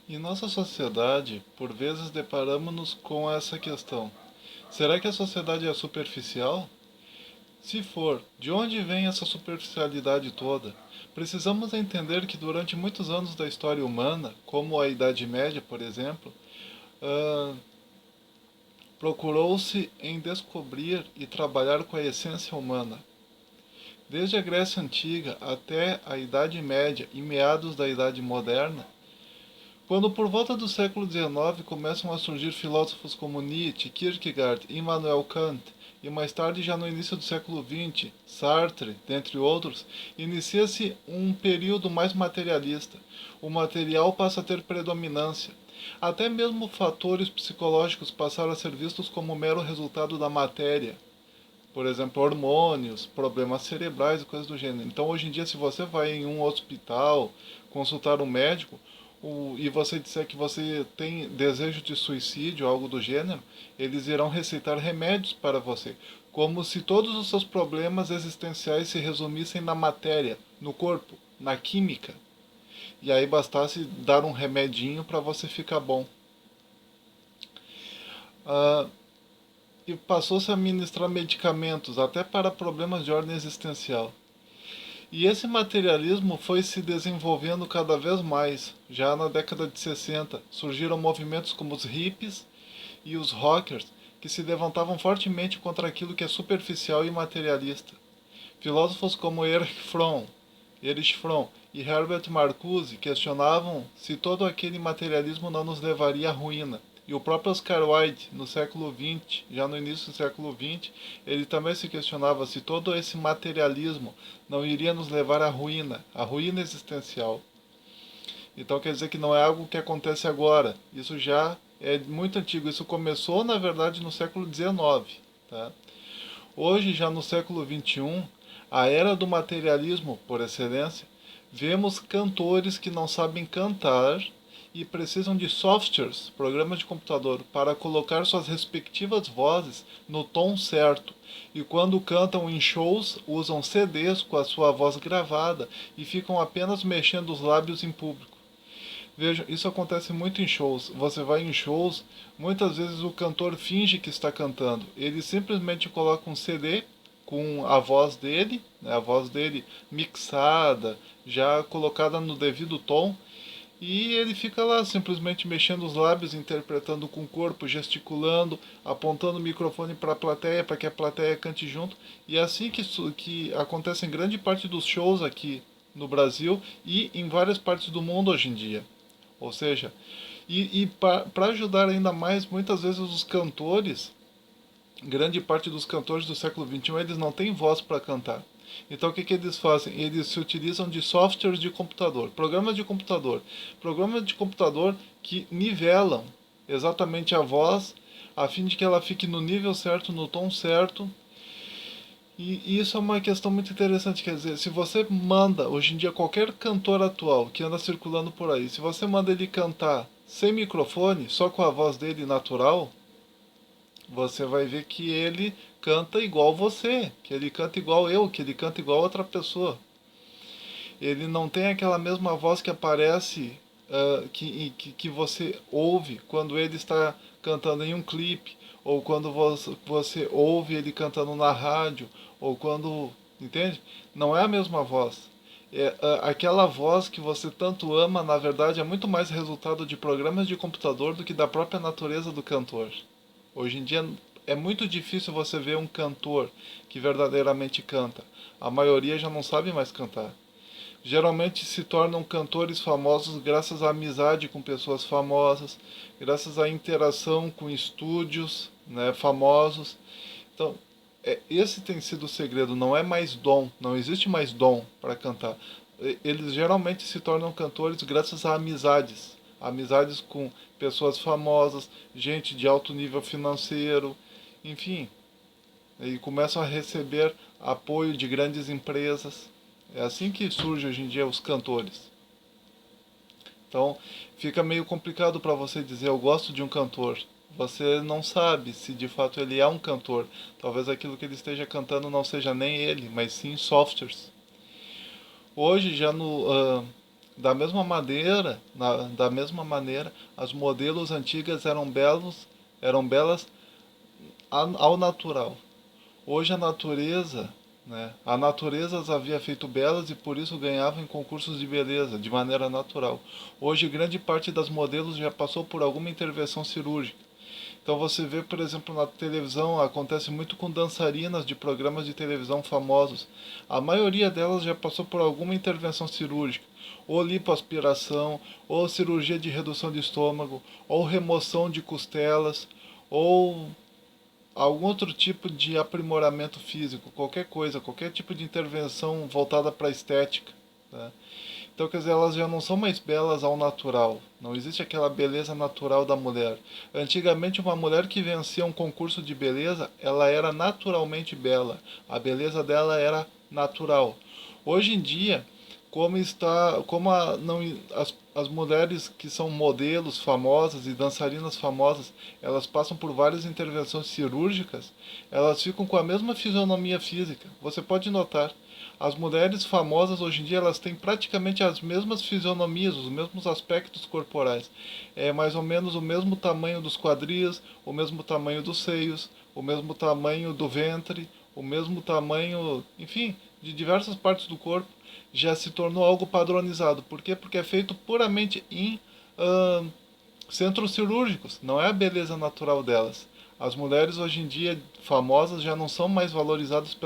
Em nossa sociedade, por vezes deparamos-nos com essa questão. Será que a sociedade é superficial? Se for, de onde vem essa superficialidade toda? Precisamos entender que durante muitos anos da história humana, como a Idade Média, por exemplo, ah, procurou-se em descobrir e trabalhar com a essência humana. Desde a Grécia Antiga até a Idade Média e meados da Idade Moderna, quando por volta do século XIX começam a surgir filósofos como Nietzsche, Kierkegaard, Immanuel Kant, e mais tarde, já no início do século XX, Sartre, dentre outros, inicia-se um período mais materialista. O material passa a ter predominância. Até mesmo fatores psicológicos passaram a ser vistos como mero resultado da matéria. Por exemplo, hormônios, problemas cerebrais e coisas do gênero. Então, hoje em dia, se você vai em um hospital consultar um médico e você disser que você tem desejo de suicídio, algo do gênero, eles irão receitar remédios para você, como se todos os seus problemas existenciais se resumissem na matéria, no corpo, na química. E aí bastasse dar um remedinho para você ficar bom. Ah, e passou-se a administrar medicamentos até para problemas de ordem existencial. E esse materialismo foi se desenvolvendo cada vez mais. Já na década de 60, surgiram movimentos como os hippies e os rockers, que se levantavam fortemente contra aquilo que é superficial e materialista. Filósofos como Erich Fromm e Herbert Marcuse questionavam se todo aquele materialismo não nos levaria à ruína. E o próprio Oscar Wilde, no século XX, já no início do século XX, ele também se questionava se todo esse materialismo não iria nos levar à ruína existencial. Então quer dizer que não é algo que acontece agora. Isso já é muito antigo. Isso começou, na verdade, no século XIX. Tá? Hoje, já no século XXI, a era do materialismo por excelência, vemos cantores que não sabem cantar e precisam de softwares, programas de computador, para colocar suas respectivas vozes no tom certo. E quando cantam em shows, usam CDs com a sua voz gravada e ficam apenas mexendo os lábios em público. Veja, isso acontece muito em shows. Você vai em shows, muitas vezes o cantor finge que está cantando. Ele simplesmente coloca um CD com a voz dele, né, a voz dele mixada, já colocada no devido tom, e ele fica lá simplesmente mexendo os lábios, interpretando com o corpo, gesticulando, apontando o microfone para a plateia, para que a plateia cante junto. E é assim que acontece em grande parte dos shows aqui no Brasil e em várias partes do mundo hoje em dia. Ou seja, para ajudar ainda mais, muitas vezes os cantores, grande parte dos cantores do século XXI, eles não têm voz para cantar. Então o que eles fazem? Eles se utilizam de softwares de computador, programas de computador que nivelam exatamente a voz, a fim de que ela fique no nível certo, no tom certo. E isso é uma questão muito interessante, quer dizer, se você manda, hoje em dia, qualquer cantor atual que anda circulando por aí, se você manda ele cantar sem microfone, só com a voz dele natural, você vai ver que ele canta igual você, que ele canta igual eu, que ele canta igual outra pessoa. Ele não tem aquela mesma voz que aparece, que você ouve quando ele está cantando em um clipe, ou quando você ouve ele cantando na rádio, ou quando. Entende? Não é a mesma voz. Aquela voz que você tanto ama, na verdade, é muito mais resultado de programas de computador do que da própria natureza do cantor. Hoje em dia é muito difícil você ver um cantor que verdadeiramente canta. A maioria já não sabe mais cantar. Geralmente se tornam cantores famosos graças à amizade com pessoas famosas, graças à interação com estúdios, né, famosos. Então, esse tem sido o segredo, não é mais dom, não existe mais dom para cantar. Eles geralmente se tornam cantores graças a amizades, amizades com pessoas famosas, gente de alto nível financeiro, enfim, e começam a receber apoio de grandes empresas. É assim que surge hoje em dia os cantores. Então, fica meio complicado para você dizer eu gosto de um cantor. Você não sabe se de fato ele é um cantor. Talvez aquilo que ele esteja cantando não seja nem ele, mas sim softwares. Hoje, já Da mesma maneira, as modelos antigas eram belas ao natural. Hoje a natureza as havia feito belas e por isso ganhavam em concursos de beleza, de maneira natural. Hoje, grande parte das modelos já passou por alguma intervenção cirúrgica. Então você vê, por exemplo, na televisão, acontece muito com dançarinas de programas de televisão famosos. A maioria delas já passou por alguma intervenção cirúrgica, ou lipoaspiração, ou cirurgia de redução de estômago, ou remoção de costelas, ou algum outro tipo de aprimoramento físico, qualquer coisa, qualquer tipo de intervenção voltada para a estética. Tá? Então, quer dizer, elas já não são mais belas ao natural. Não existe aquela beleza natural da mulher. Antigamente, uma mulher que vencia um concurso de beleza, ela era naturalmente bela. A beleza dela era natural. Hoje em dia, não, as mulheres que são modelos famosas e dançarinas famosas, elas passam por várias intervenções cirúrgicas, elas ficam com a mesma fisionomia física. Você pode notar, as mulheres famosas hoje em dia elas têm praticamente as mesmas fisionomias, os mesmos aspectos corporais. É mais ou menos o mesmo tamanho dos quadris, o mesmo tamanho dos seios, o mesmo tamanho do ventre, o mesmo tamanho, enfim, de diversas partes do corpo. Já se tornou algo padronizado. Por quê? Porque é feito puramente em centros cirúrgicos. Não é a beleza natural delas. As mulheres hoje em dia famosas já não são mais valorizadas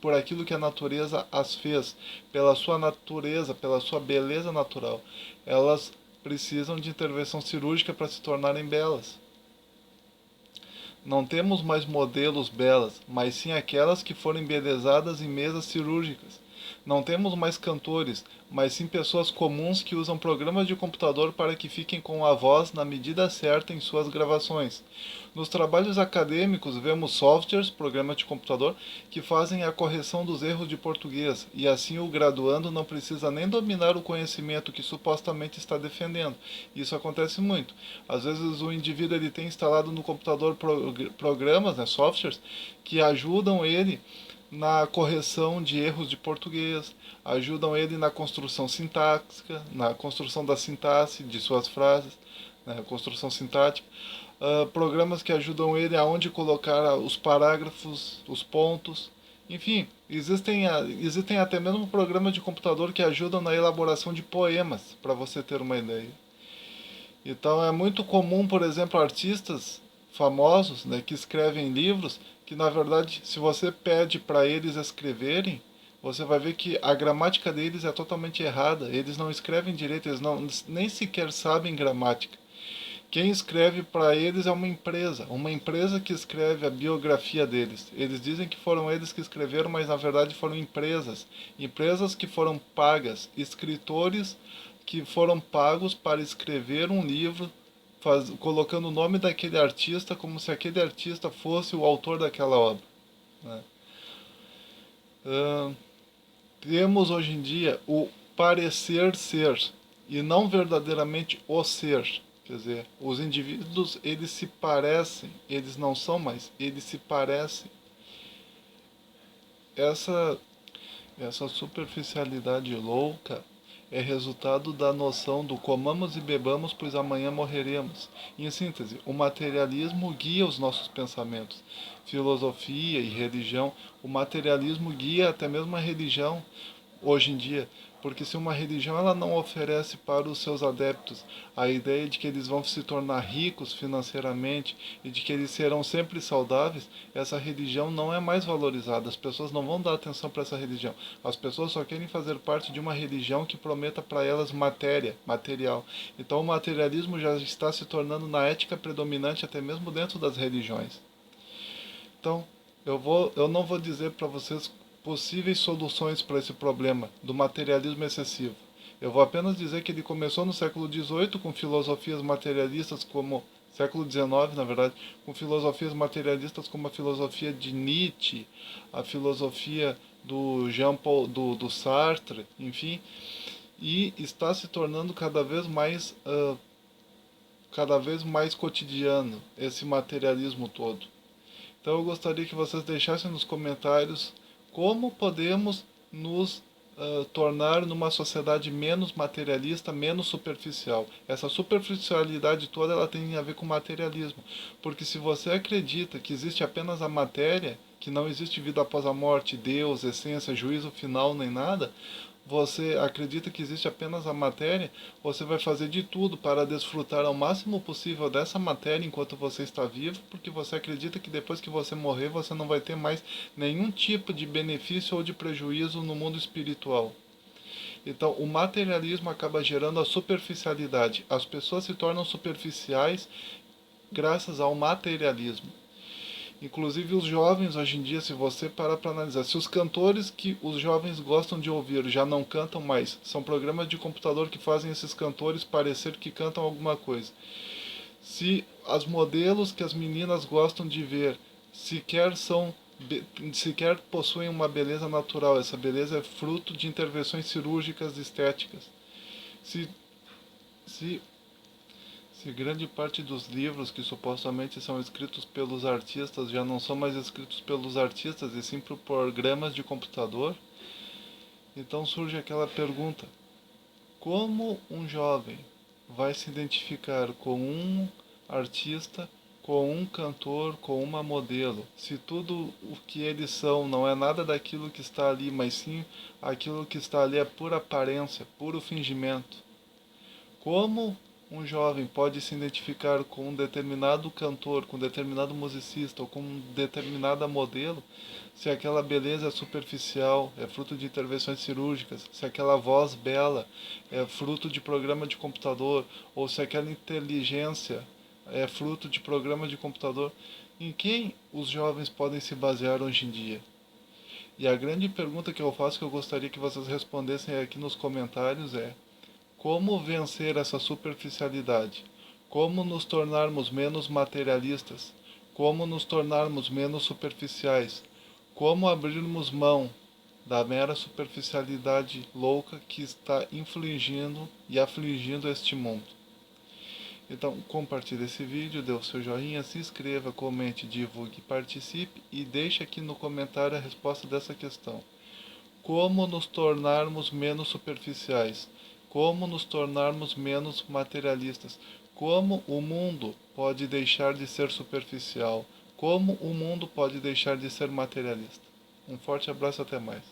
por aquilo que a natureza as fez, pela sua natureza, pela sua beleza natural. Elas precisam de intervenção cirúrgica para se tornarem belas. Não temos mais modelos belas, mas sim aquelas que foram embelezadas em mesas cirúrgicas. Não temos mais cantores, mas sim pessoas comuns que usam programas de computador para que fiquem com a voz na medida certa em suas gravações. Nos trabalhos acadêmicos, vemos softwares, programas de computador, que fazem a correção dos erros de português, e assim o graduando não precisa nem dominar o conhecimento que supostamente está defendendo. Isso acontece muito. Às vezes o indivíduo ele tem instalado no computador programas, né, softwares, que ajudam ele na correção de erros de português, ajudam ele na construção sintática, na construção da sintaxe de suas frases, na construção sintática. Programas que ajudam ele aonde colocar os parágrafos, os pontos. Enfim, existem até mesmo programas de computador que ajudam na elaboração de poemas, para você ter uma ideia. Então é muito comum, por exemplo, artistas famosos, né, que escrevem livros, que na verdade, se você pede para eles escreverem, você vai ver que a gramática deles é totalmente errada. Eles não escrevem direito, eles nem sequer sabem gramática. Quem escreve para eles é uma empresa que escreve a biografia deles. Eles dizem que foram eles que escreveram, mas na verdade foram empresas que foram pagas, escritores que foram pagos para escrever um livro, colocando o nome daquele artista como se aquele artista fosse o autor daquela obra. Né? Ah, Temos hoje em dia o parecer ser e não verdadeiramente o ser. Quer dizer, os indivíduos eles se parecem, eles não são mais, eles se parecem. Essa essa superficialidade louca é resultado da noção do comamos e bebamos, pois amanhã morreremos. Em síntese, o materialismo guia os nossos pensamentos. Filosofia e religião, o materialismo guia até mesmo a religião hoje em dia, porque se uma religião ela não oferece para os seus adeptos a ideia de que eles vão se tornar ricos financeiramente e de que eles serão sempre saudáveis, essa religião não é mais valorizada. As pessoas não vão dar atenção para essa religião. As pessoas só querem fazer parte de uma religião que prometa para elas material. Então o materialismo já está se tornando na ética predominante até mesmo dentro das religiões. Então, eu não vou dizer para vocês possíveis soluções para esse problema do materialismo excessivo. Eu vou apenas dizer que ele começou no século XVIII com filosofias materialistas como século XIX, na verdade, com filosofias materialistas como a filosofia de Nietzsche, a filosofia do Jean Paul, do Sartre, enfim, e está se tornando cada vez mais cotidiano esse materialismo todo. Então eu gostaria que vocês deixassem nos comentários como podemos nos tornar numa sociedade menos materialista, menos superficial. Essa superficialidade toda ela tem a ver com materialismo, porque se você acredita que existe apenas a matéria, que não existe vida após a morte, Deus, essência, juízo final nem nada, você acredita que existe apenas a matéria, você vai fazer de tudo para desfrutar ao máximo possível dessa matéria enquanto você está vivo, porque você acredita que depois que você morrer, você não vai ter mais nenhum tipo de benefício ou de prejuízo no mundo espiritual. Então, o materialismo acaba gerando a superficialidade. As pessoas se tornam superficiais graças ao materialismo. Inclusive os jovens hoje em dia, se você parar para analisar, se os cantores que os jovens gostam de ouvir já não cantam mais, são programas de computador que fazem esses cantores parecer que cantam alguma coisa. Se as modelos que as meninas gostam de ver sequer possuem uma beleza natural, essa beleza é fruto de intervenções cirúrgicas estéticas. Se, se Se grande parte dos livros que supostamente são escritos pelos artistas já não são mais escritos pelos artistas e sim por programas de computador, então surge aquela pergunta: como um jovem vai se identificar com um artista, com um cantor, com uma modelo, se tudo o que eles são não é nada daquilo que está ali, mas sim aquilo que está ali é pura aparência, puro fingimento? Como um jovem pode se identificar com um determinado cantor, com um determinado musicista ou com um determinada modelo, se aquela beleza é superficial, é fruto de intervenções cirúrgicas, se aquela voz bela é fruto de programa de computador, ou se aquela inteligência é fruto de programa de computador? Em quem os jovens podem se basear hoje em dia? E a grande pergunta que eu faço, que eu gostaria que vocês respondessem aqui nos comentários é: como vencer essa superficialidade? Como nos tornarmos menos materialistas? Como nos tornarmos menos superficiais? Como abrirmos mão da mera superficialidade louca que está infligindo e afligindo este mundo? Então, compartilhe esse vídeo, dê o seu joinha, se inscreva, comente, divulgue, participe e deixe aqui no comentário a resposta dessa questão. Como nos tornarmos menos superficiais? Como nos tornarmos menos materialistas? Como o mundo pode deixar de ser superficial? Como o mundo pode deixar de ser materialista? Um forte abraço, até mais.